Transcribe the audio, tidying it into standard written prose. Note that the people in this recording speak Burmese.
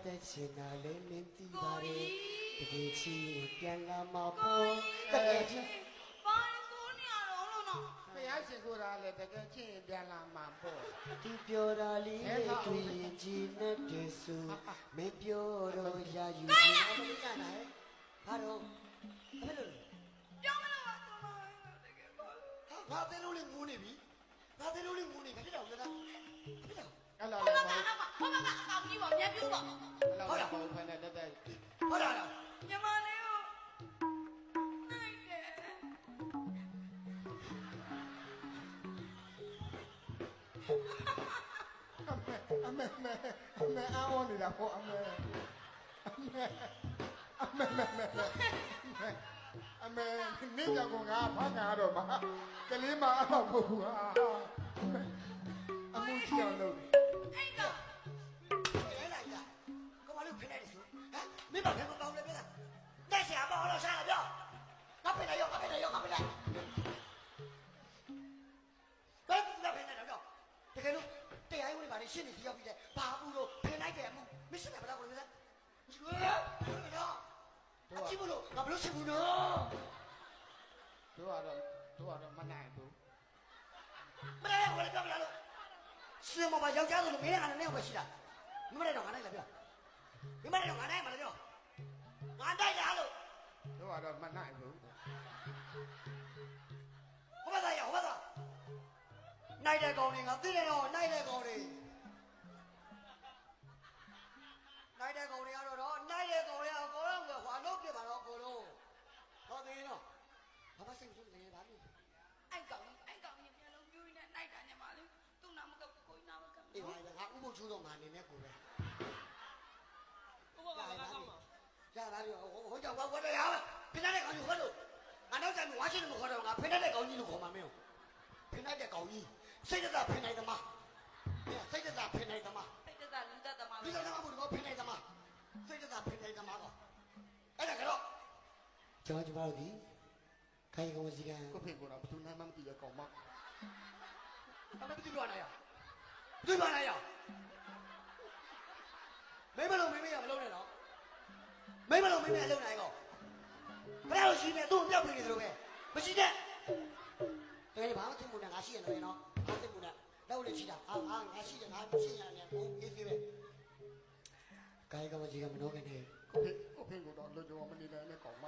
တဲ့ချင်တာလေးမင်းသိပါတယ်တကယ်ချင်းပြန်လာမှာပေါ့တကယ်ချင်း ဘာလို့နေရတော့လို့နော် ဘုရားရှင်ဆိုတာလေတကယ်ချင်းပြန်လာမှာပေါ့ သူပြောတာလေးတွေ့ရင်ကြည်နဲ့တည်းဆိုမပြောတော့ရယူခြင်းအမလေးကနိုင်ဘာတော့ဘယ်လို ပြောမလို့ပါတကယ်ပါ ငါသေးလို့လေးငိုးနေပြီငါသေးလို့လေးငိုးနေပြီဖြစ်တော့ငါသားဖြစ်တော့ အဲ့လို ဘာ လေ မှမဟုတ်ဘာမှမအကောင်ကြီးပါမြန်ပြူပါ အဲ့လိုပေါ့ဖနဲ့တက်တက် ဟုတ်လားလား ညီမလေးကိုနိုင်တယ် အမေအားဝင်နေတာပေါ့အမေနေကြောင်ကငါဖားငါတော့မှာကလေးမအဲ့တော့မဟုတ်ဘူးဟာအမှုချီအောင်လုပ် အဲ့တော့ လဲလိုက်တာကမလို့ဖိနေတယ်ဆိုဟမ်မင်းဘာဖဲမပေါင်းလဲပြောတာတက်ဆရာပေါ့တော့စားပြောငါဖိနေရောငါဖိနေရောငါဖိနေဘယ်လိုဖိနေတော့ပြောတကယ်လို့တရားဝင်ပါနေရှင်းနေစီရောက်ပြီးတဲ့ဘာဘူးလို့ဖိလိုက်တယ်အမှုမရှင်းတယ်ဘယ်တော့လဲပြောကျွေးတော့အကြည့်မလို့ငါဘလို့ရှိဘူးနော် တို့ကတော့မနိုင်ဘူး မလဲဘယ်လိုပြောပြလို့စင်မပါယောက်ျားဆိုလို့မင်းကလည်းနဲ့ပဲရှိတာမလဲတော့ငါနိုင်လားပြောမလဲတော့ငါနိုင်မလားပြောငါတိုက်လားလို့ တို့ကတော့မနိုင်ဘူး ဟိုဘက်ကရဟိုဘက်ကနိုင်တဲ့ကောင်တွေငါသိတယ်တော့နိုင်တဲ့ကောင်တွေနိုင်တဲ့ကောင်တွေကတော့နိုင်တဲ့ကောင်တွေအကုန်လုံးကဟွာလုပ်ပြပါတော့အကုန်လုံးဟောသေးတော့ဘာမှစိတ်မဆိုးနေပါဘူး အဲ့ကောင်ကြီးပြန်လုံးပြူနေနိုင်တာညီမလေးသူ့နာမကကိုနာမက အေးပါငါဥပုပ်ချိုးတော့ငါနေနဲ့ကိုပဲ ဘုရားကကောင်းပါ ရပါပြီဟိုကြောင့်ဘာကွာရပါဖိနေတဲ့ကောင်ကြီးဟောလို့ငါနောက်ကျရင်ဝါရှင်တန်ကိုခေါ်တော့ငါဖိနေတဲ့ကောင်ကြီးလို့ခေါ်မှာမင်းဖိနေတဲ့ကောင်ကြီးစိတ်သက်သာဖိနေသမားစိတ်သက်သာဖိနေသမား စိတ်သက်သာလူသက်သမား ဒီကောင်ကဘုရားဖိနေသမားစိတ်သက်သာဖိနေသမားတော့အဲ့ဒါကတော့ကျွန်တော်တို့ဒီခိုင်ကောင်စီက ကိုဖေကတော့ဘယ်သူမှမသိရကောင်မ ဘာမှမသိလို့နိုင်ရသိပါနိုင်ရမင်းမလုံးမင်းမရမလုံးနဲ့တော့မင်းမလုံးမင်းမအလုံးနိုင်ကောဘယ်လိုရှိနေသူ့ပြောက်ပြီးနေသလိုပဲမရှိတဲ့တကယ်ဘာမှသိမှုနဲ့ငါရှိရနေနော်ငါသိမှုနဲ့တော့လေရှိတာငါရှိတယ်ငါရှိရတယ်ဘုံအေးသေးပဲခိုင်ကောင်စီကမနှောကနေ ကိုဖေကတော့လွတ်ကြောမနေနိုင်တဲ့ကောင်မ